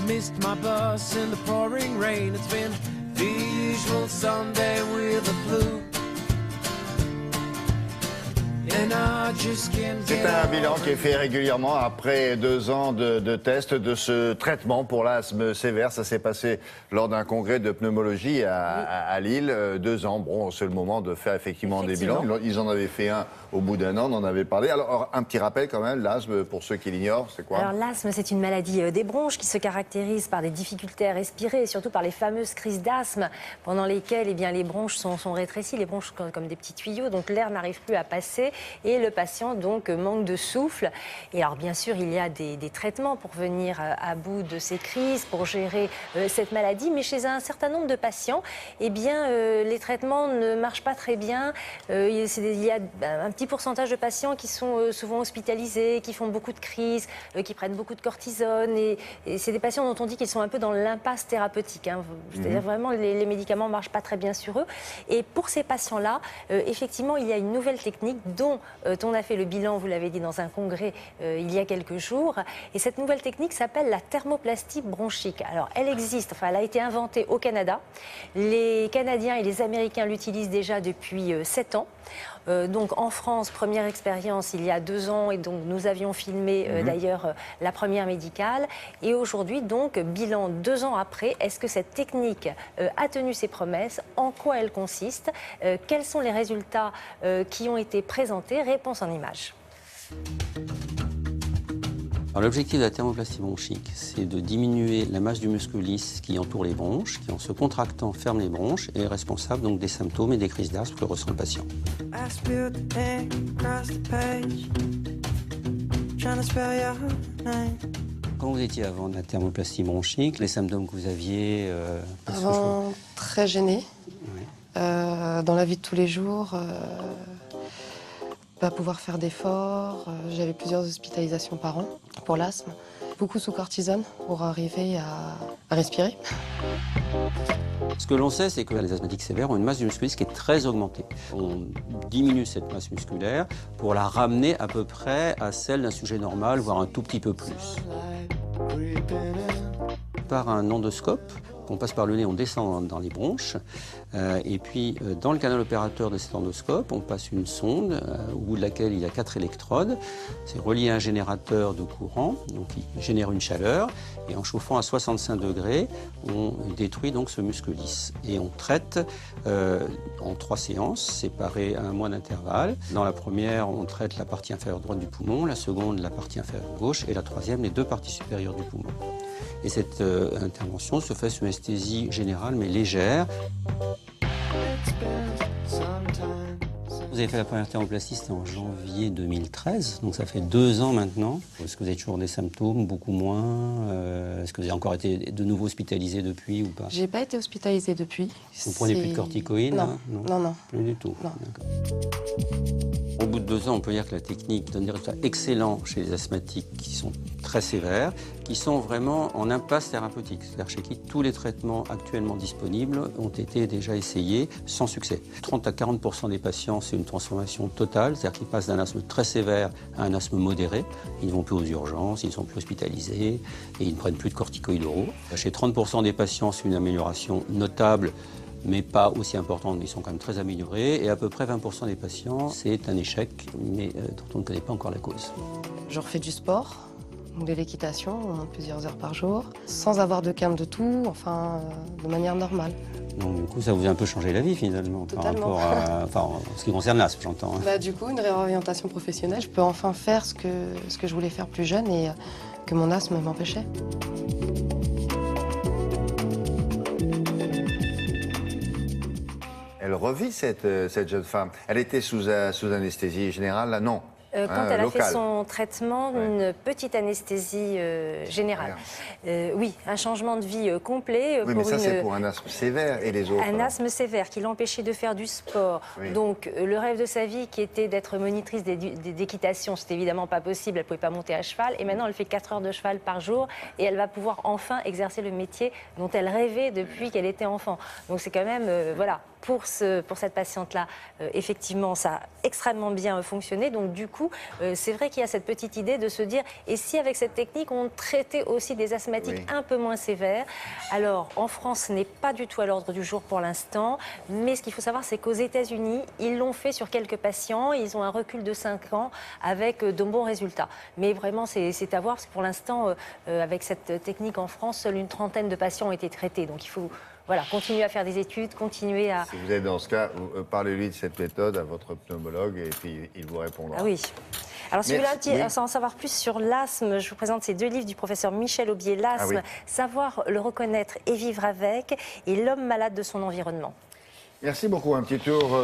missed my bus in the pouring rain. It's been the usual Sunday with the flu. C'est un bilan qui est fait régulièrement après 2 ans de tests de ce traitement pour l'asthme sévère. Ça s'est passé lors d'un congrès de pneumologie à Lille. 2 ans, bon, c'est le moment de faire effectivement des bilans. Ils en avaient fait un au bout d'1 an, on en avait parlé. Alors, un petit rappel quand même, l'asthme, pour ceux qui l'ignorent, c'est quoi? Alors l'asthme, c'est une maladie des bronches qui se caractérise par des difficultés à respirer et surtout par les fameuses crises d'asthme pendant lesquelles eh bien, les bronches sont rétrécies, les bronches comme des petits tuyaux, donc l'air n'arrive plus à passer et le patient donc manque de souffle. Et alors bien sûr, il y a des traitements pour venir à bout de ces crises, pour gérer cette maladie, mais chez un certain nombre de patients, eh bien, les traitements ne marchent pas très bien. Il y a un petit pourcentage de patients qui sont souvent hospitalisés, qui font beaucoup de crises, qui prennent beaucoup de cortisone. Et c'est des patients dont on dit qu'ils sont un peu dans l'impasse thérapeutique. Hein. C'est-à-dire vraiment, les médicaments ne marchent pas très bien sur eux. Et pour ces patients-là, effectivement, il y a une nouvelle technique dont on a fait le bilan, vous l'avez dit, dans un congrès il y a quelques jours. Et cette nouvelle technique s'appelle la thermoplastie bronchique. Alors, elle existe, enfin, elle a été inventée au Canada. Les Canadiens et les Américains l'utilisent déjà depuis 7 ans. Donc en France, première expérience il y a 2 ans et donc nous avions filmé d'ailleurs la première médicale et aujourd'hui donc bilan 2 ans après, est-ce que cette technique a tenu ses promesses, en quoi elle consiste, quels sont les résultats qui ont été présentés, réponse en images. L'objectif de la thermoplastie bronchique, c'est de diminuer la masse du muscle lisse qui entoure les bronches, qui en se contractant ferme les bronches et est responsable donc des symptômes et des crises d'asthme que ressent le patient. Quand vous étiez avant la thermoplastie bronchique, les symptômes que vous aviez Avant, très gêné. Oui. Dans la vie de tous les jours, pas pouvoir faire d'efforts. J'avais plusieurs hospitalisations par an pour l'asthme. Beaucoup sous cortisone pour arriver à respirer. Ce que l'on sait, c'est que les asthmatiques sévères ont une masse du muscle lisse qui est très augmentée. On diminue cette masse musculaire pour la ramener à peu près à celle d'un sujet normal, voire un tout petit peu plus. Par un endoscope, on passe par le nez, on descend dans les bronches, et puis dans le canal opérateur de cet endoscope, on passe une sonde au bout de laquelle il y a 4 électrodes. C'est relié à un générateur de courant, donc il génère une chaleur, et en chauffant à 65 degrés, on détruit donc ce muscle lisse. Et on traite en 3 séances, séparées à 1 mois d'intervalle. Dans la première, on traite la partie inférieure droite du poumon, la seconde, la partie inférieure gauche, et la troisième, les 2 parties supérieures du poumon. Et cette intervention se fait sous anesthésie générale mais légère. Vous avez fait la première thermoplastie, c'était en janvier 2013, donc ça fait 2 ans maintenant. Est-ce que vous avez toujours des symptômes, beaucoup moins? Est-ce que vous avez encore été de nouveau hospitalisé depuis ou pas? J'ai pas été hospitalisée depuis. Vous ne prenez plus de corticoïdes? Non. Hein? Non. Plus du tout. Non. Au bout de 2 ans, on peut dire que la technique donne des résultats excellents chez les asthmatiques qui sont très sévères, qui sont vraiment en impasse thérapeutique, c'est-à-dire chez qui tous les traitements actuellement disponibles ont été déjà essayés sans succès. 30 à 40% des patients, c'est une transformation totale, c'est-à-dire qu'ils passent d'un asthme très sévère à un asthme modéré. Ils ne vont plus aux urgences, ils ne sont plus hospitalisés et ils ne prennent plus de corticoïdes oraux. Chez 30% des patients, c'est une amélioration notable, mais pas aussi importante, ils sont quand même très améliorés. Et à peu près 20% des patients, c'est un échec, mais dont on ne connaît pas encore la cause. Je refais du sport, de l'équitation, au moins plusieurs heures par jour, sans avoir de quinte de tout, enfin, de manière normale. Donc du coup, ça vous a un peu changé la vie finalement, Totalement. par rapport à, enfin, en ce qui concerne l'asthme, j'entends. Hein. Du coup, une réorientation professionnelle, je peux enfin faire ce que je voulais faire plus jeune et que mon asthme m'empêchait. Elle revit cette jeune femme. Elle était sous anesthésie générale, là non. Quand elle a locale. fait son traitement, une petite anesthésie générale. Oui, un changement de vie complet. Oui, mais ça c'est pour un asthme sévère et les autres. Un asthme sévère qui l'empêchait de faire du sport. Oui. Donc le rêve de sa vie qui était d'être monitrice d'équitation, c'était évidemment pas possible, elle ne pouvait pas monter à cheval. Et maintenant elle fait 4 heures de cheval par jour et elle va pouvoir enfin exercer le métier dont elle rêvait depuis qu'elle était enfant. Donc c'est quand même, voilà, pour cette patiente-là, effectivement, ça a extrêmement bien fonctionné. Donc du coup, c'est vrai qu'il y a cette petite idée de se dire, et si avec cette technique, on traitait aussi des asthmatiques un peu moins sévères? Alors, en France, ce n'est pas du tout à l'ordre du jour pour l'instant, mais ce qu'il faut savoir, c'est qu'aux États-Unis, ils l'ont fait sur quelques patients, ils ont un recul de 5 ans avec de bons résultats. Mais vraiment, c'est à voir, parce que pour l'instant, avec cette technique en France, seule une trentaine de patients ont été traités. Donc il faut continuer à faire des études, continuer à... Si vous êtes dans ce cas, parlez-lui de cette méthode à votre pneumologue et puis il vous répondra. Ah oui. Alors, si vous voulez en savoir plus sur l'asthme, je vous présente ces 2 livres du professeur Michel Aubier, L'asthme, savoir le reconnaître et vivre avec, et L'homme malade de son environnement. Merci beaucoup. Un petit tour.